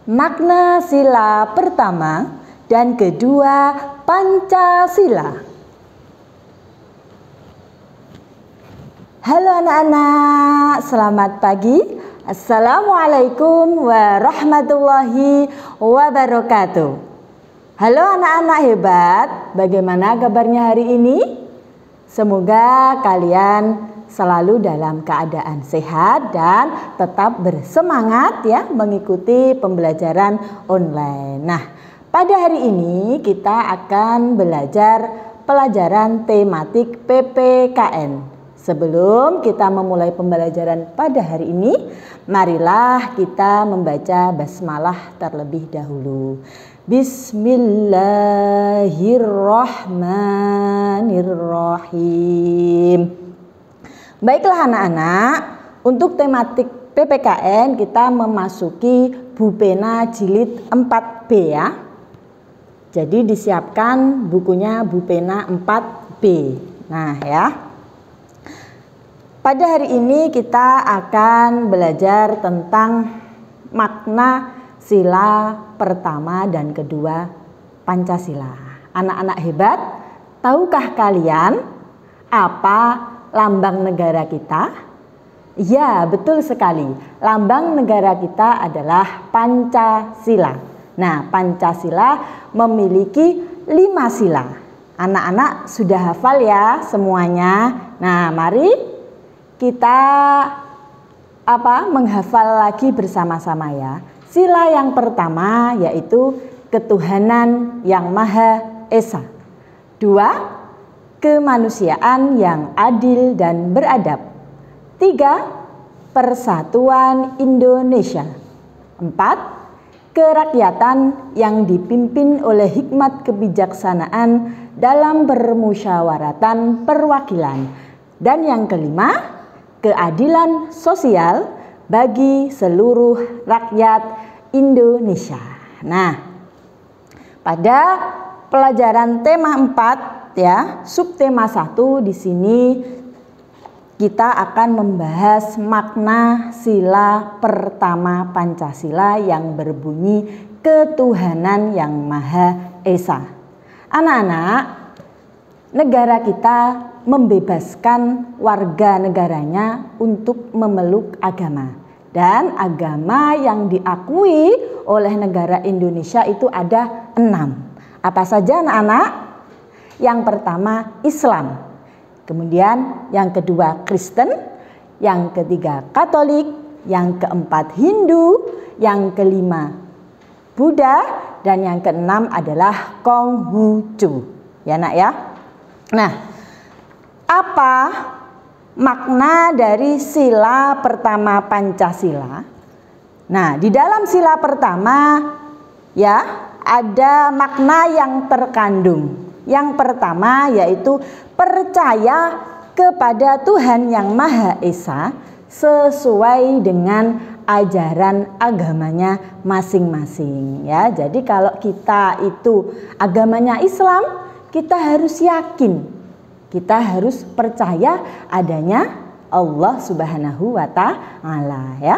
Makna sila pertama dan kedua Pancasila. Halo anak-anak, selamat pagi. Assalamualaikum warahmatullahi wabarakatuh. Halo anak-anak hebat, bagaimana kabarnya hari ini? Semoga kalian selalu dalam keadaan sehat dan tetap bersemangat ya mengikuti pembelajaran online. Nah, pada hari ini kita akan belajar pelajaran tematik PPKN. Sebelum kita memulai pembelajaran pada hari ini, marilah kita membaca basmalah terlebih dahulu. Bismillahirrahmanirrahim. Baiklah anak-anak, untuk tematik PPKN kita memasuki Bupena jilid 4B ya. Jadi disiapkan bukunya Bupena 4B. Nah ya. Pada hari ini kita akan belajar tentang makna sila pertama dan kedua Pancasila. Anak-anak hebat, tahukah kalian apa lambang negara kita? Ya, betul sekali. Lambang negara kita adalah Pancasila. Nah, Pancasila memiliki 5 sila. Anak-anak sudah hafal ya semuanya. Nah, mari kita menghafal lagi bersama-sama ya. Sila yang pertama yaitu ketuhanan yang Maha Esa. 2, kemanusiaan yang adil dan beradab. 3, persatuan Indonesia. 4, kerakyatan yang dipimpin oleh hikmat kebijaksanaan dalam permusyawaratan perwakilan. Dan yang kelima, keadilan sosial bagi seluruh rakyat Indonesia. Nah, pada pelajaran tema 4 ya, subtema 1 di sini kita akan membahas makna sila pertama Pancasila yang berbunyi ketuhanan yang Maha Esa. Anak-anak, negara kita membebaskan warga negaranya untuk memeluk agama. Dan agama yang diakui oleh negara Indonesia itu ada 6. Apa saja anak-anak? Yang pertama Islam, kemudian yang kedua Kristen, yang ketiga Katolik, yang keempat Hindu, yang kelima Buddha, dan yang keenam adalah Konghucu. Ya nak ya. Nah, apa makna dari sila pertama Pancasila? Nah, di dalam sila pertama ya ada makna yang terkandung. Yang pertama yaitu percaya kepada Tuhan yang Maha Esa sesuai dengan ajaran agamanya masing-masing ya. Jadi kalau kita itu agamanya Islam, kita harus yakin, kita harus percaya adanya Allah Subhanahu wa Ta'ala ya.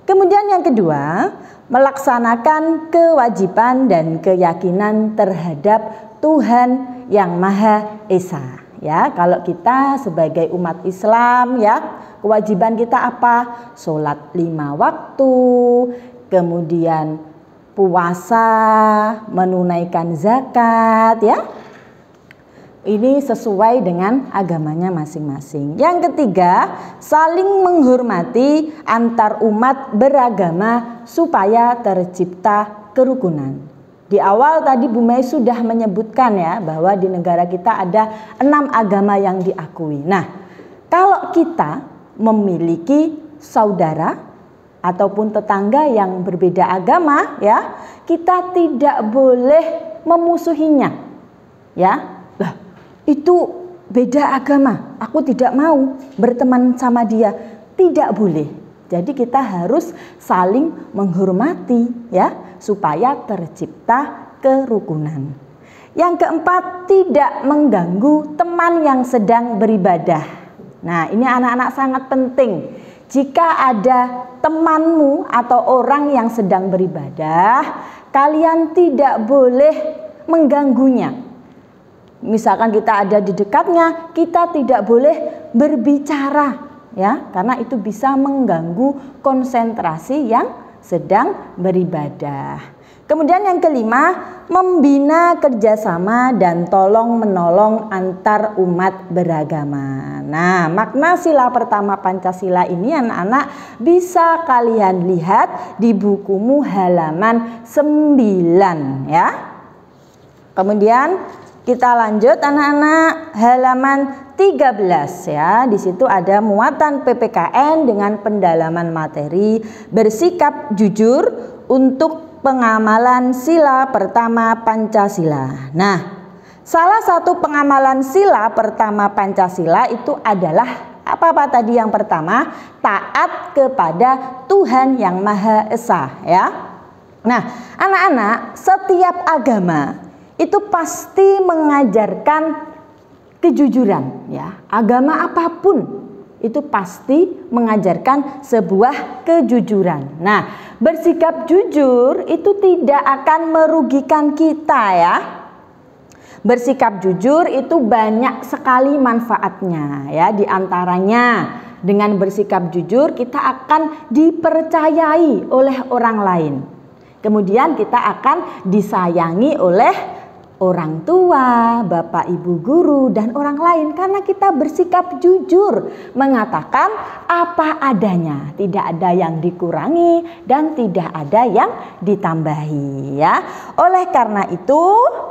Kemudian yang kedua, melaksanakan kewajiban dan keyakinan terhadap Tuhan yang Maha Esa ya. Kalau kita sebagai umat Islam ya, kewajiban kita apa? Sholat 5 waktu, kemudian puasa, menunaikan zakat ya. Ini sesuai dengan agamanya masing-masing. Yang ketiga, saling menghormati antar umat beragama supaya tercipta kerukunan. Di awal tadi Bu Mei sudah menyebutkan ya bahwa di negara kita ada 6 agama yang diakui. Nah, kalau kita memiliki saudara ataupun tetangga yang berbeda agama ya, kita tidak boleh memusuhinya. Ya. Lah, itu beda agama, aku tidak mau berteman sama dia. Tidak boleh. Jadi kita harus saling menghormati ya, supaya tercipta kerukunan. Yang keempat, tidak mengganggu teman yang sedang beribadah. Nah, ini anak-anak sangat penting. jika ada temanmu atau orang yang sedang beribadah, kalian tidak boleh mengganggunya. Misalkan kita ada di dekatnya, kita tidak boleh berbicara, ya, karena itu bisa mengganggu konsentrasi yang sedang beribadah. Kemudian yang kelima, membina kerjasama dan tolong menolong antar umat beragama. Nah, makna sila pertama Pancasila ini anak-anak bisa kalian lihat di bukumu halaman 9 ya. Kemudian kita lanjut anak-anak halaman 13 ya. Di situ ada muatan PPKN dengan pendalaman materi bersikap jujur untuk pengamalan sila pertama Pancasila. Nah, salah satu pengamalan sila pertama Pancasila itu adalah apa tadi yang pertama? Taat kepada Tuhan yang Maha Esa ya. Nah, anak-anak, setiap agama itu pasti mengajarkan kejujuran ya. Agama apapun itu pasti mengajarkan sebuah kejujuran. Nah, bersikap jujur itu tidak akan merugikan kita ya. Bersikap jujur itu banyak sekali manfaatnya ya. Di antaranya dengan bersikap jujur kita akan dipercayai oleh orang lain. Kemudian kita akan disayangi oleh orang tua, bapak, ibu, guru, dan orang lain karena kita bersikap jujur, mengatakan apa adanya, tidak ada yang dikurangi dan tidak ada yang ditambahi ya. Oleh karena itu,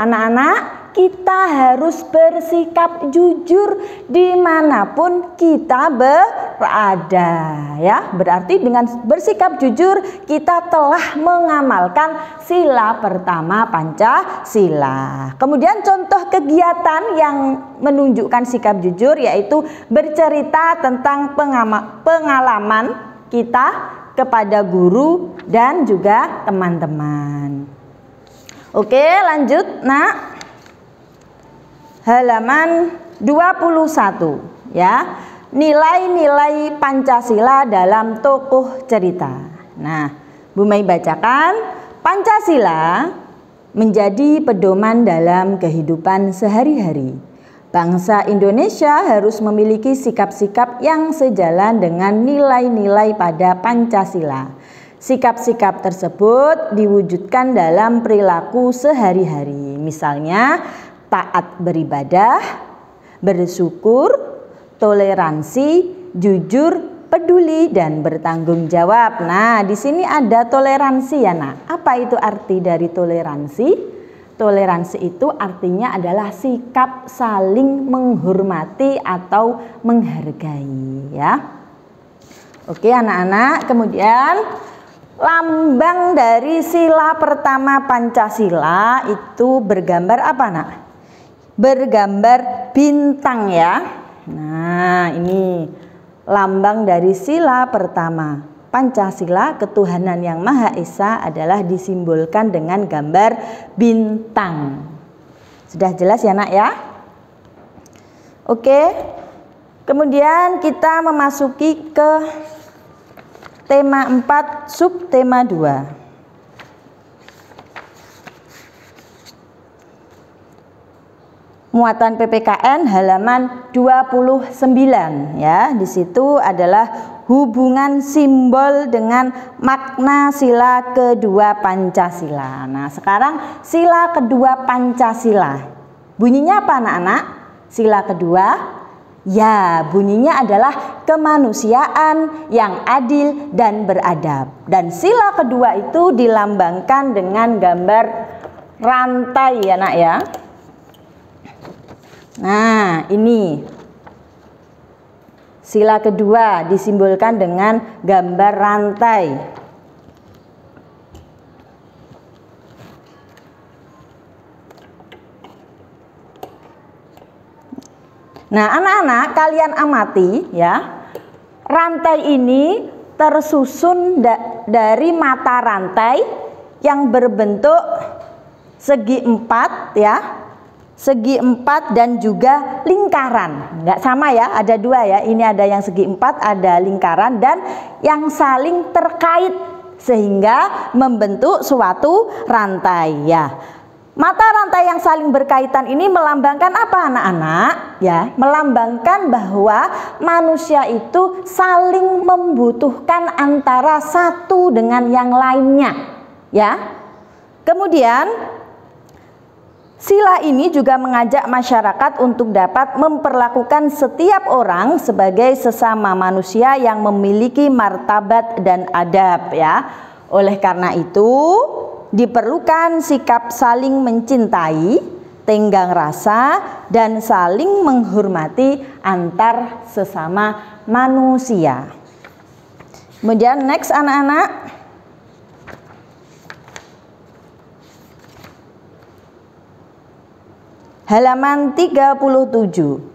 anak-anak, kita harus bersikap jujur dimanapun kita berada ya. Berarti dengan bersikap jujur kita telah mengamalkan sila pertama Pancasila. Kemudian contoh kegiatan yang menunjukkan sikap jujur yaitu bercerita tentang pengalaman kita kepada guru dan juga teman-teman. Oke, lanjut nak. Halaman 21 ya. Nilai-nilai Pancasila dalam tokoh cerita. Nah, Bu Mai bacakan. Pancasila menjadi pedoman dalam kehidupan sehari-hari. Bangsa Indonesia harus memiliki sikap-sikap yang sejalan dengan nilai-nilai pada Pancasila. Sikap-sikap tersebut diwujudkan dalam perilaku sehari-hari. Misalnya taat beribadah, bersyukur, toleransi, jujur, peduli, dan bertanggung jawab. Nah, di sini ada toleransi ya nak. Apa itu arti dari toleransi? Toleransi itu artinya adalah sikap saling menghormati atau menghargai ya. Oke anak-anak, kemudian lambang dari sila pertama Pancasila itu bergambar apa nak? Bergambar bintang ya. Nah, ini lambang dari sila pertama Pancasila, ketuhanan yang Maha Esa adalah disimbolkan dengan gambar bintang. Sudah jelas ya nak ya? Oke. Kemudian kita memasuki ke tema 4 subtema 2. Muatan PPKN halaman 29 ya. Di situ adalah hubungan simbol dengan makna sila kedua Pancasila. Nah, sekarang sila kedua Pancasila. Bunyinya apa anak-anak? Sila kedua, ya, bunyinya adalah kemanusiaan yang adil dan beradab. Dan sila kedua itu dilambangkan dengan gambar rantai ya nak ya. Nah, ini sila kedua disimbolkan dengan gambar rantai. Nah, anak-anak kalian amati ya. Rantai ini tersusun dari mata rantai yang berbentuk segi 4 ya. segi 4 dan juga lingkaran. Nggak sama ya, ada dua ya. Ini ada yang segi 4, ada lingkaran dan yang saling terkait sehingga membentuk suatu rantai ya. Mata rantai yang saling berkaitan ini melambangkan apa anak-anak? Ya, melambangkan bahwa manusia itu saling membutuhkan antara satu dengan yang lainnya, ya. Kemudian sila ini juga mengajak masyarakat untuk dapat memperlakukan setiap orang sebagai sesama manusia yang memiliki martabat dan adab, ya. Oleh karena itu, diperlukan sikap saling mencintai, tenggang rasa, dan saling menghormati antar sesama manusia. Kemudian next anak-anak, halaman 37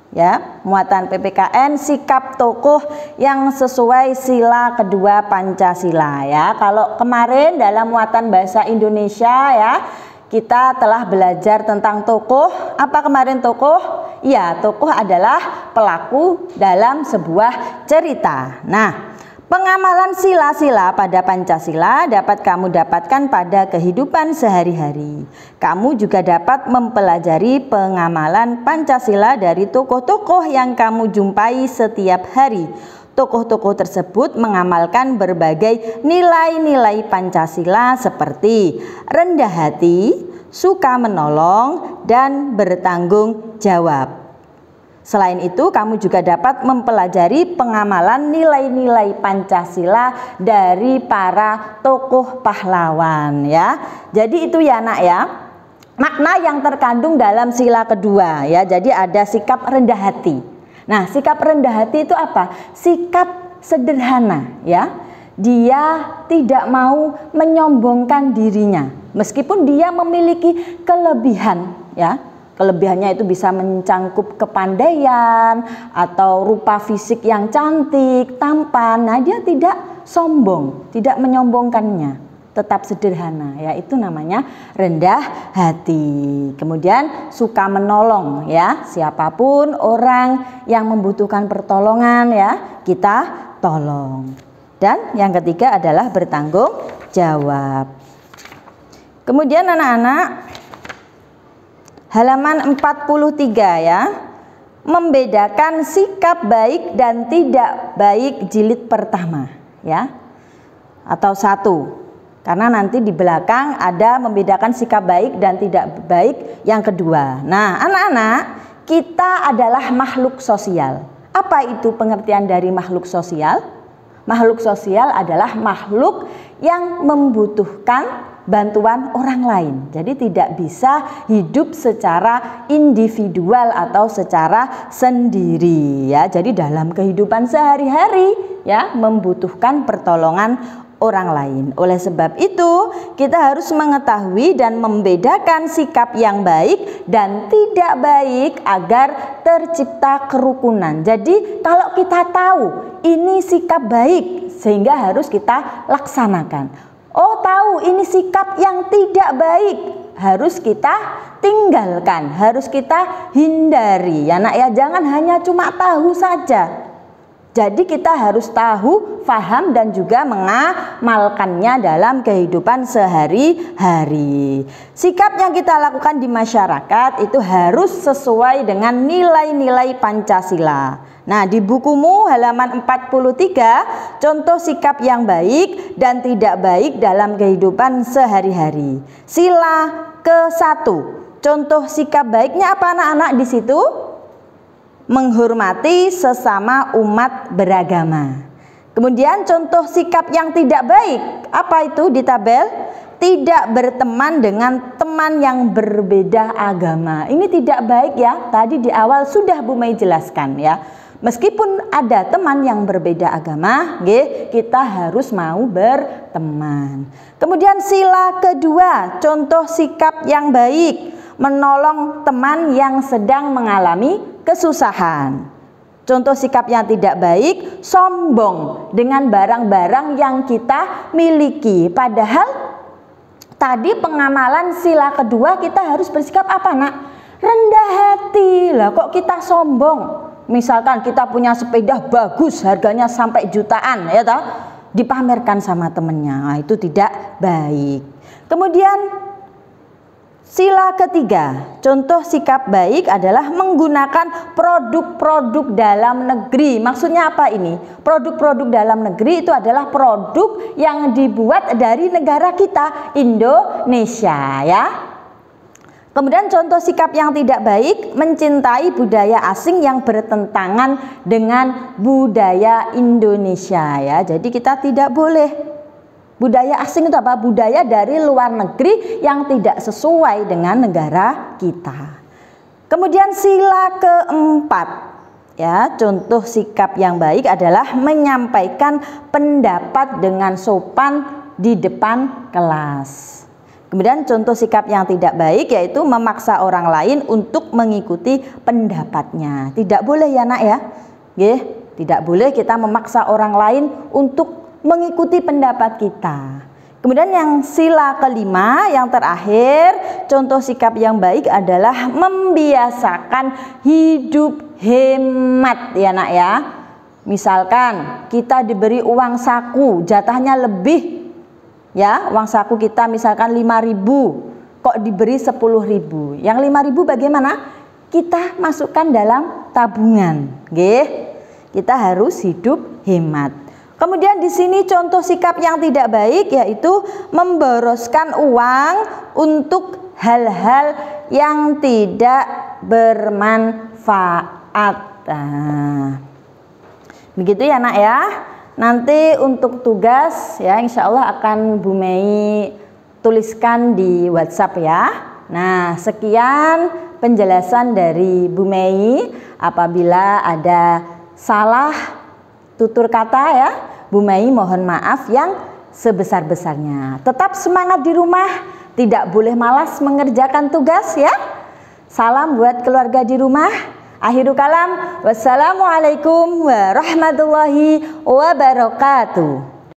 ya, muatan PPKN sikap tokoh yang sesuai sila kedua Pancasila ya. Kalau kemarin dalam muatan bahasa Indonesia ya, kita telah belajar tentang tokoh. Apa kemarin tokoh? Ya, tokoh adalah pelaku dalam sebuah cerita. Nah, pengamalan sila-sila pada Pancasila dapat kamu dapatkan pada kehidupan sehari-hari. Kamu juga dapat mempelajari pengamalan Pancasila dari tokoh-tokoh yang kamu jumpai setiap hari. Tokoh-tokoh tersebut mengamalkan berbagai nilai-nilai Pancasila seperti rendah hati, suka menolong, dan bertanggung jawab. Selain itu, kamu juga dapat mempelajari pengamalan nilai-nilai Pancasila dari para tokoh pahlawan ya. Jadi itu ya nak ya, makna yang terkandung dalam sila kedua ya. Jadi ada sikap rendah hati. Nah, sikap rendah hati itu apa? Sikap sederhana ya. Dia tidak mau menyombongkan dirinya meskipun dia memiliki kelebihan ya. Kelebihannya itu bisa mencangkup kepandaian atau rupa fisik yang cantik, tampan. Nah, dia tidak sombong, tidak menyombongkannya, tetap sederhana ya. Itu namanya rendah hati. Kemudian suka menolong ya. Siapapun orang yang membutuhkan pertolongan ya, kita tolong. Dan yang ketiga adalah bertanggung jawab. Kemudian anak-anak, halaman 43 ya, membedakan sikap baik dan tidak baik jilid pertama ya, atau 1, karena nanti di belakang ada membedakan sikap baik dan tidak baik yang kedua. Nah anak-anak, kita adalah makhluk sosial. Apa itu pengertian dari makhluk sosial? Makhluk sosial adalah makhluk yang membutuhkan bantuan orang lain. Jadi tidak bisa hidup secara individual atau secara sendiri ya. Jadi dalam kehidupan sehari-hari ya, membutuhkan pertolongan orang lain. Oleh sebab itu, kita harus mengetahui dan membedakan sikap yang baik dan tidak baik agar tercipta kerukunan. Jadi kalau kita tahu ini sikap baik, sehingga harus kita laksanakan. Oh, tahu ini sikap yang tidak baik, harus kita tinggalkan, harus kita hindari ya nak ya. Jangan hanya cuma tahu saja. Jadi kita harus tahu, paham, dan juga mengamalkannya dalam kehidupan sehari-hari. Sikap yang kita lakukan di masyarakat itu harus sesuai dengan nilai-nilai Pancasila. Nah, di bukumu halaman 43, contoh sikap yang baik dan tidak baik dalam kehidupan sehari-hari. Sila ke-1, contoh sikap baiknya apa anak-anak di situ? Menghormati sesama umat beragama. Kemudian contoh sikap yang tidak baik, apa itu di tabel? Tidak berteman dengan teman yang berbeda agama. Ini tidak baik ya, tadi di awal sudah Bu Mei jelaskan ya. Meskipun ada teman yang berbeda agama, kita harus mau berteman. Kemudian sila kedua, contoh sikap yang baik, menolong teman yang sedang mengalami kesusahan. Contoh sikap yang tidak baik, sombong dengan barang-barang yang kita miliki. Padahal tadi pengamalan sila kedua kita harus bersikap apa nak? rendah hati. Lah kok kita sombong? Misalkan kita punya sepeda bagus, harganya sampai jutaan, ya toh, dipamerkan sama temennya. Nah, itu tidak baik. Kemudian sila ketiga, contoh sikap baik adalah menggunakan produk-produk dalam negeri. Maksudnya apa ini? Produk-produk dalam negeri itu adalah produk yang dibuat dari negara kita, Indonesia, ya. Kemudian contoh sikap yang tidak baik, mencintai budaya asing yang bertentangan dengan budaya Indonesia, ya. Jadi kita tidak boleh. Budaya asing itu apa? Budaya dari luar negeri yang tidak sesuai dengan negara kita. Kemudian sila keempat, ya, contoh sikap yang baik adalah menyampaikan pendapat dengan sopan di depan kelas. Kemudian contoh sikap yang tidak baik yaitu memaksa orang lain untuk mengikuti pendapatnya. Tidak boleh ya nak ya. Tidak boleh kita memaksa orang lain untuk mengikuti pendapat kita. Kemudian yang sila kelima, yang terakhir, contoh sikap yang baik adalah membiasakan hidup hemat, ya nak ya. Misalkan kita diberi uang saku, jatahnya lebih, ya, uang saku kita misalkan 5.000, kok diberi 10.000. Yang 5.000 bagaimana? Kita masukkan dalam tabungan, kita harus hidup hemat. Kemudian di sini contoh sikap yang tidak baik yaitu memboroskan uang untuk hal-hal yang tidak bermanfaat. Nah, begitu ya nak ya. Nanti untuk tugas ya insya Allah akan Bu Mei tuliskan di WhatsApp ya. Nah, sekian penjelasan dari Bu Mei. Apabila ada salah tutur kata ya, Bu Mei mohon maaf yang sebesar-besarnya. Tetap semangat di rumah, tidak boleh malas mengerjakan tugas ya. Salam buat keluarga di rumah. Akhirul kalam, wassalamualaikum warahmatullahi wabarakatuh.